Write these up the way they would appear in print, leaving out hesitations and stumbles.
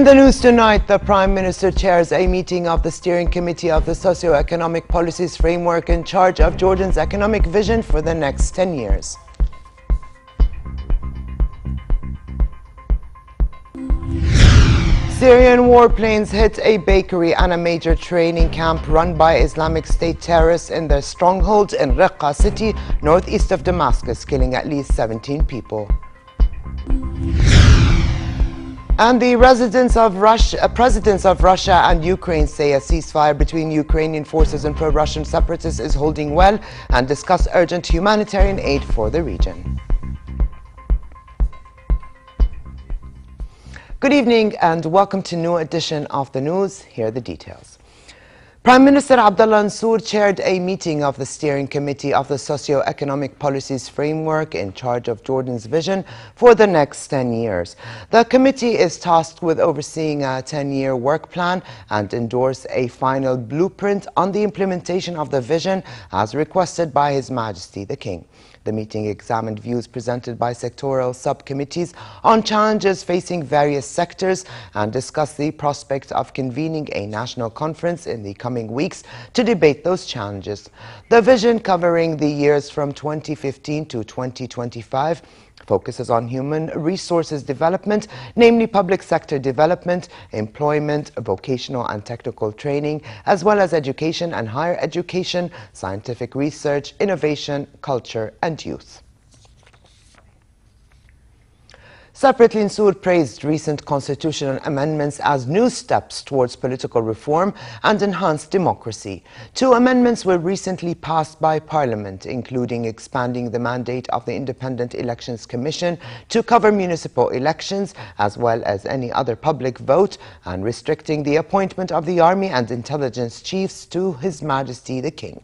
the news tonight, the Prime Minister chairs a meeting of the Steering Committee of the Socio-Economic Policies Framework in charge of Jordan's economic vision for the next 10 years. Syrian warplanes hit a bakery and a major training camp run by Islamic State terrorists in their stronghold in Raqqa city, northeast of Damascus, killing at least 17 people. And the presidents of Russia and Ukraine say a ceasefire between Ukrainian forces and pro-Russian separatists is holding well and discuss urgent humanitarian aid for the region. Good evening and welcome to a new edition of the news. Here are the details. Prime Minister Abdullah Mansour chaired a meeting of the Steering Committee of the Socio-Economic Policies Framework in charge of Jordan's vision for the next 10 years. The committee is tasked with overseeing a 10-year work plan and endorse a final blueprint on the implementation of the vision as requested by His Majesty the King. The meeting examined views presented by sectoral subcommittees on challenges facing various sectors and discussed the prospect of convening a national conference in the coming weeks to debate those challenges. The vision, covering the years from 2015 to 2025, focuses on human resources development, namely public sector development, employment, vocational and technical training, as well as education and higher education, scientific research, innovation, culture and youth. Separately, Mansour praised recent constitutional amendments as new steps towards political reform and enhanced democracy. 2 amendments were recently passed by Parliament, including expanding the mandate of the Independent Elections Commission to cover municipal elections as well as any other public vote, and restricting the appointment of the army and intelligence chiefs to His Majesty the King.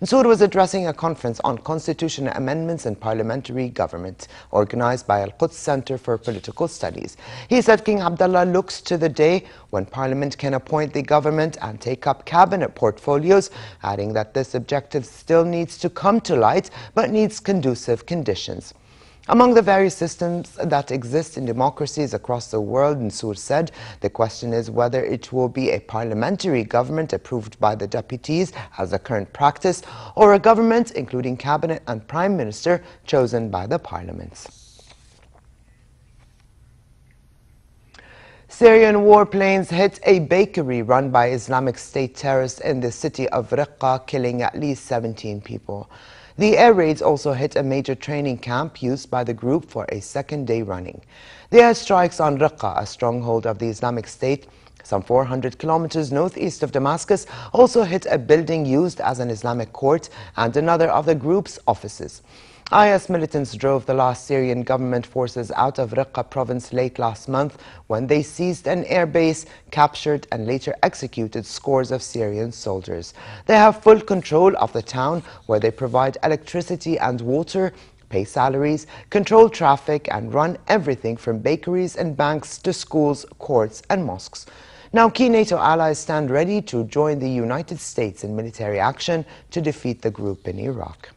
Mansour was addressing a conference on constitutional amendments and parliamentary government organized by Al-Quds Center for Political Studies. He said King Abdullah looks to the day when Parliament can appoint the government and take up cabinet portfolios, adding that this objective still needs to come to light but needs conducive conditions. Among the various systems that exist in democracies across the world, Mansour said, the question is whether it will be a parliamentary government approved by the deputies as the current practice, or a government, including cabinet and prime minister, chosen by the parliaments. Syrian warplanes hit a bakery run by Islamic State terrorists in the city of Raqqa, killing at least 17 people. The air raids also hit a major training camp used by the group for a second day running. The airstrikes on Raqqa, a stronghold of the Islamic State, some 400 kilometers northeast of Damascus, also hit a building used as an Islamic court and another of the group's offices. IS militants drove the last Syrian government forces out of Raqqa province late last month when they seized an airbase, captured and later executed scores of Syrian soldiers. They have full control of the town, where they provide electricity and water, pay salaries, control traffic and run everything from bakeries and banks to schools, courts and mosques. Now key NATO allies stand ready to join the United States in military action to defeat the group in Iraq.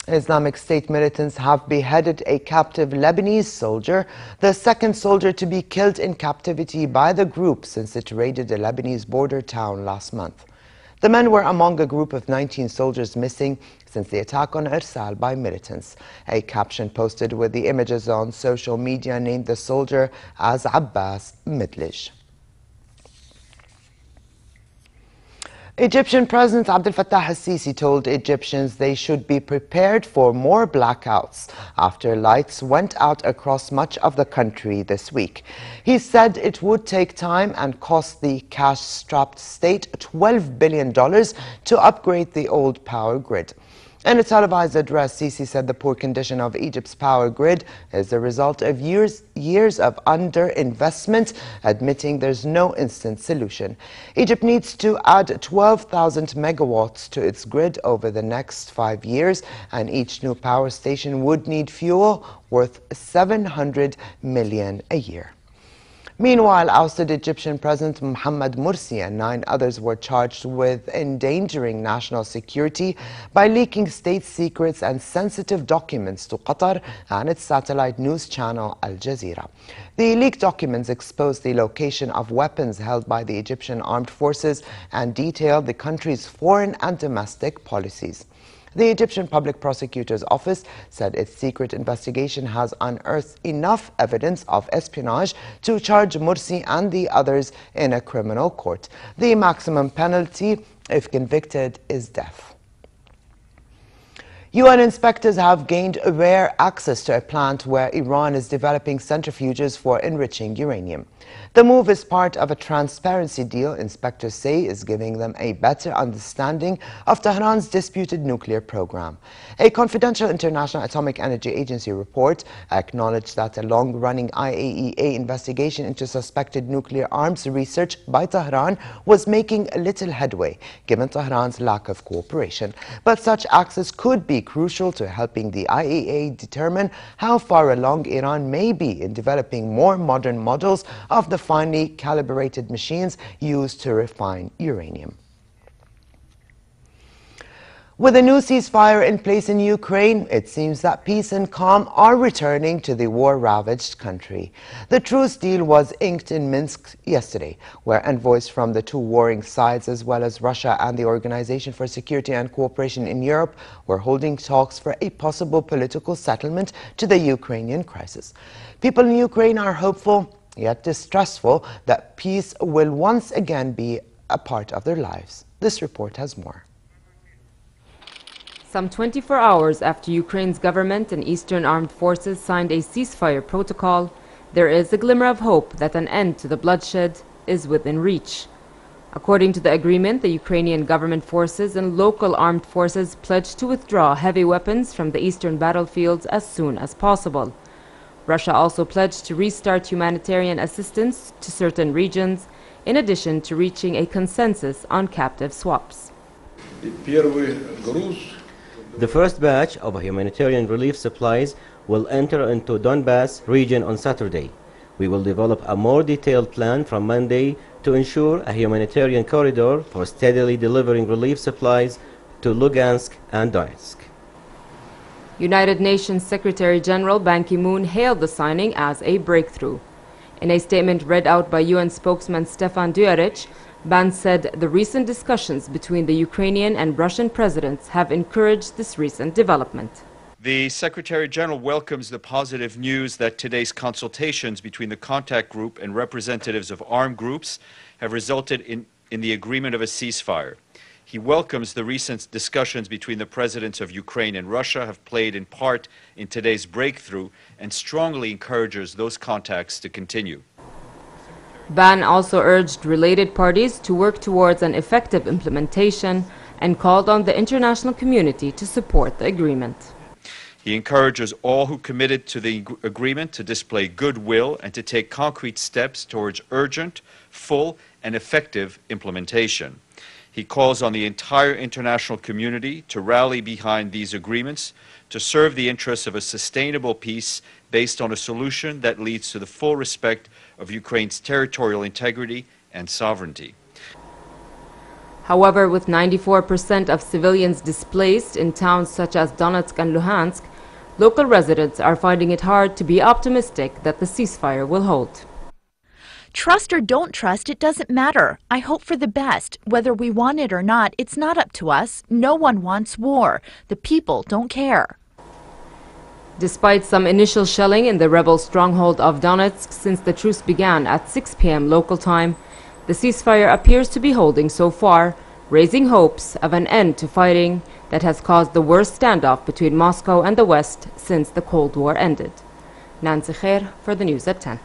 Islamic State militants have beheaded a captive Lebanese soldier, the second soldier to be killed in captivity by the group since it raided a Lebanese border town last month. The men were among a group of 19 soldiers missing since the attack on Irsal by militants. A caption posted with the images on social media named the soldier as Abbas Midlij. Egyptian President Abdel Fattah al-Sisi told Egyptians they should be prepared for more blackouts after lights went out across much of the country this week. He said it would take time and cost the cash-strapped state $12 billion to upgrade the old power grid. In a televised address, Sisi said the poor condition of Egypt's power grid is the result of years of underinvestment, admitting there's no instant solution. Egypt needs to add 12,000 megawatts to its grid over the next 5 years, and each new power station would need fuel worth $700 million a year. Meanwhile, ousted Egyptian President Muhammad Morsi and 9 others were charged with endangering national security by leaking state secrets and sensitive documents to Qatar and its satellite news channel Al Jazeera. The leaked documents exposed the location of weapons held by the Egyptian armed forces and detailed the country's foreign and domestic policies. The Egyptian Public Prosecutor's Office said its secret investigation has unearthed enough evidence of espionage to charge Morsi and the others in a criminal court. The maximum penalty, if convicted, is death. UN inspectors have gained rare access to a plant where Iran is developing centrifuges for enriching uranium. The move is part of a transparency deal inspectors say is giving them a better understanding of Tehran's disputed nuclear program. A confidential International Atomic Energy Agency report acknowledged that a long-running IAEA investigation into suspected nuclear arms research by Tehran was making little headway, given Tehran's lack of cooperation. But such access could be crucial to helping the IAEA determine how far along Iran may be in developing more modern models of the finely calibrated machines used to refine uranium. With a new ceasefire in place in Ukraine, it seems that peace and calm are returning to the war-ravaged country. The truce deal was inked in Minsk yesterday, where envoys from the two warring sides, as well as Russia and the Organization for Security and Cooperation in Europe, were holding talks for a possible political settlement to the Ukrainian crisis. People in Ukraine are hopeful, yet distrustful, that peace will once again be a part of their lives. This report has more. Some 24 hours after Ukraine's government and Eastern Armed Forces signed a ceasefire protocol, there is a glimmer of hope that an end to the bloodshed is within reach. According to the agreement, the Ukrainian government forces and local armed forces pledged to withdraw heavy weapons from the eastern battlefields as soon as possible. Russia also pledged to restart humanitarian assistance to certain regions, in addition to reaching a consensus on captive swaps. The first batch of humanitarian relief supplies will enter into Donbass region on Saturday. We will develop a more detailed plan from Monday to ensure a humanitarian corridor for steadily delivering relief supplies to Lugansk and Donetsk. United Nations Secretary General Ban Ki-moon hailed the signing as a breakthrough. In a statement read out by UN spokesman Stefan Dujarric, Ban said the recent discussions between the Ukrainian and Russian presidents have encouraged this recent development. The Secretary General welcomes the positive news that today's consultations between the contact group and representatives of armed groups have resulted in the agreement of a ceasefire. He welcomes the recent discussions between the presidents of Ukraine and Russia have played in part in today's breakthrough and strongly encourages those contacts to continue. Ban also urged related parties to work towards an effective implementation and called on the international community to support the agreement. He encourages all who committed to the agreement to display goodwill and to take concrete steps towards urgent, full, and effective implementation. He calls on the entire international community to rally behind these agreements to serve the interests of a sustainable peace based on a solution that leads to the full respect of Ukraine's territorial integrity and sovereignty. However, with 94% of civilians displaced in towns such as Donetsk and Luhansk, local residents are finding it hard to be optimistic that the ceasefire will hold. Trust or don't trust, it doesn't matter. I hope for the best. Whether we want it or not, it's not up to us. No one wants war. The people don't care. Despite some initial shelling in the rebel stronghold of Donetsk since the truce began at 6 p.m. local time, the ceasefire appears to be holding so far, raising hopes of an end to fighting that has caused the worst standoff between Moscow and the West since the Cold War ended. Nancy Khair for the News at 10.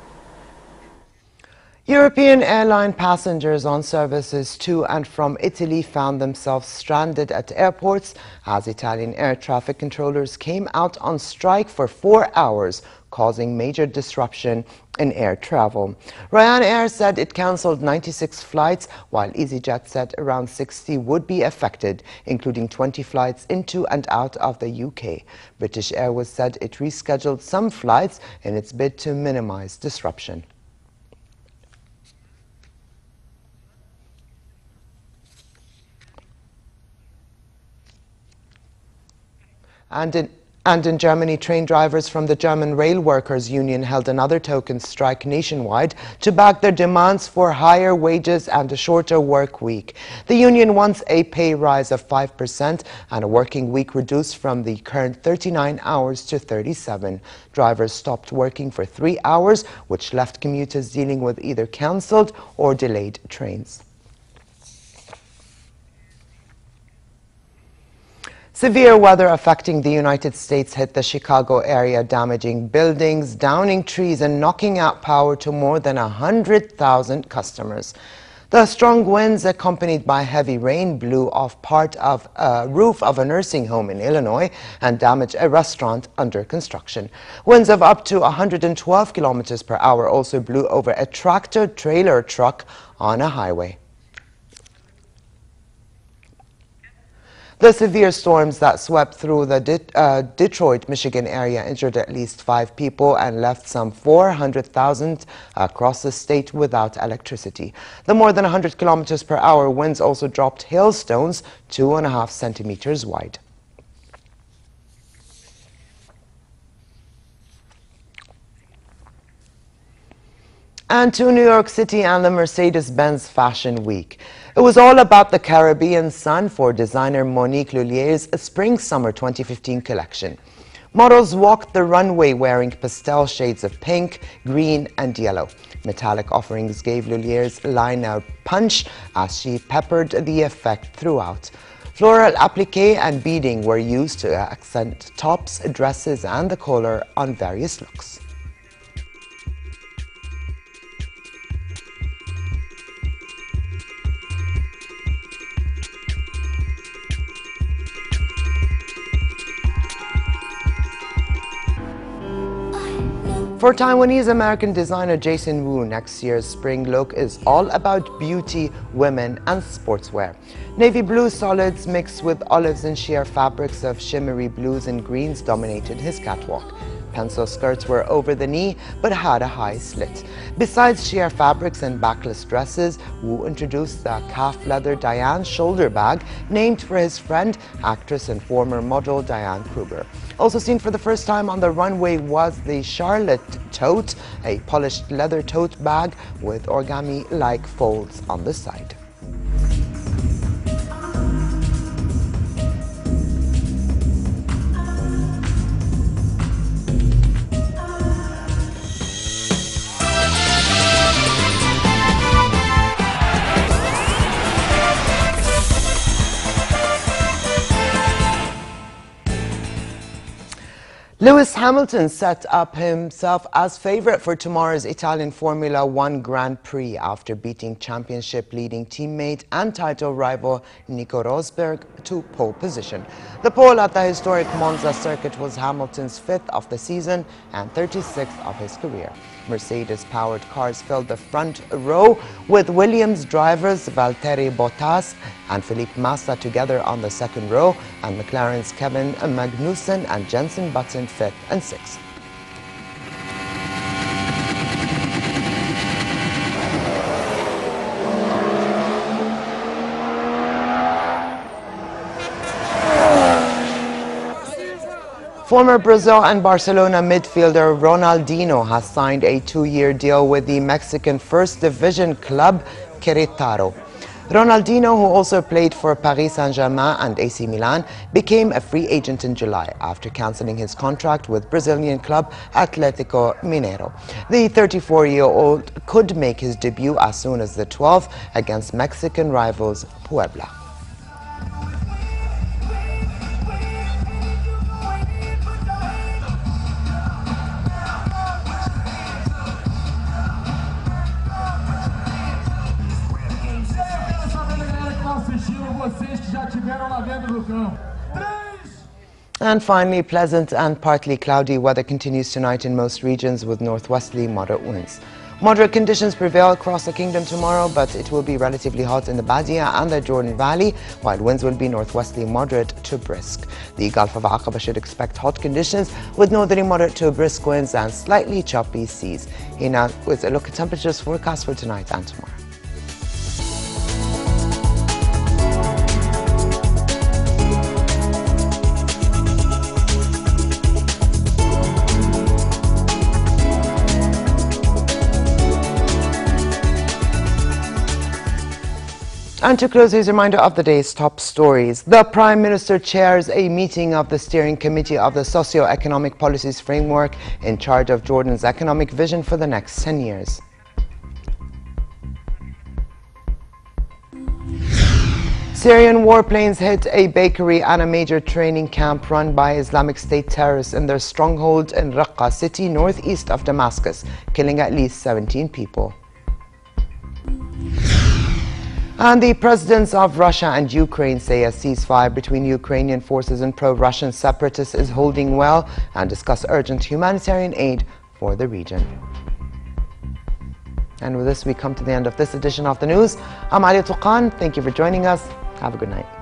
European airline passengers on services to and from Italy found themselves stranded at airports as Italian air traffic controllers came out on strike for 4 hours, causing major disruption in air travel. Ryanair said it cancelled 96 flights, while EasyJet said around 60 would be affected, including 20 flights into and out of the UK. British Airways said it rescheduled some flights in its bid to minimize disruption. And in Germany, train drivers from the German Rail Workers Union held another token strike nationwide to back their demands for higher wages and a shorter work week. The union wants a pay rise of 5% and a working week reduced from the current 39 hours to 37. Drivers stopped working for 3 hours, which left commuters dealing with either cancelled or delayed trains. Severe weather affecting the United States hit the Chicago area, damaging buildings, downing trees, and knocking out power to more than 100,000 customers. The strong winds, accompanied by heavy rain, blew off part of a roof of a nursing home in Illinois and damaged a restaurant under construction. Winds of up to 112 kilometers per hour also blew over a tractor-trailer truck on a highway. The severe storms that swept through the Detroit, Michigan area injured at least 5 people and left some 400,000 across the state without electricity. The more than 100 kilometers per hour winds also dropped hailstones 2.5 centimeters wide. And to New York City and the Mercedes-Benz Fashion Week. It was all about the Caribbean sun for designer Monique Lullier's Spring-Summer 2015 collection. Models walked the runway wearing pastel shades of pink, green and yellow. Metallic offerings gave Lullier's line a punch as she peppered the effect throughout. Floral applique and beading were used to accent tops, dresses and the collar on various looks. For Taiwanese-American designer Jason Wu, next year's spring look is all about beauty, women and sportswear. Navy blue solids mixed with olives and sheer fabrics of shimmery blues and greens dominated his catwalk. Pencil skirts were over the knee but had a high slit. Besides sheer fabrics and backless dresses, Wu introduced the calf leather Diane shoulder bag named for his friend, actress and former model Diane Kruger. Also seen for the first time on the runway was the Charlotte tote, a polished leather tote bag with origami-like folds on the side. Lewis Hamilton set up himself as favorite for tomorrow's Italian Formula One Grand Prix after beating championship-leading teammate and title rival Nico Rosberg to pole position. The pole at the historic Monza circuit was Hamilton's 5th of the season and 36th of his career. Mercedes-powered cars filled the front row with Williams drivers Valtteri Bottas and Felipe Massa together on the second row, and McLaren's Kevin Magnussen and Jenson Button 5th and 6th. Former Brazil and Barcelona midfielder Ronaldinho has signed a 2-year deal with the Mexican First Division club Querétaro. Ronaldinho, who also played for Paris Saint-Germain and AC Milan, became a free agent in July after cancelling his contract with Brazilian club Atlético Mineiro. The 34-year-old could make his debut as soon as the 12th against Mexican rivals Puebla. And finally, pleasant and partly cloudy weather continues tonight in most regions with northwesterly moderate winds. Moderate conditions prevail across the kingdom tomorrow, but it will be relatively hot in the Badia and the Jordan Valley, while winds will be northwesterly moderate to brisk. The Gulf of Aqaba should expect hot conditions with northerly moderate to brisk winds and slightly choppy seas. Here now with a look at temperatures forecast for tonight and tomorrow. And to close, here's a reminder of the day's top stories. The Prime Minister chairs a meeting of the Steering Committee of the Socio-Economic Policies Framework in charge of Jordan's economic vision for the next 10 years. Syrian warplanes hit a bakery and a major training camp run by Islamic State terrorists in their stronghold in Raqqa city northeast of Damascus, killing at least 17 people. And the presidents of Russia and Ukraine say a ceasefire between Ukrainian forces and pro-Russian separatists is holding well and discuss urgent humanitarian aid for the region. And with this, we come to the end of this edition of the news. I'm Touqan. Thank you for joining us. Have a good night.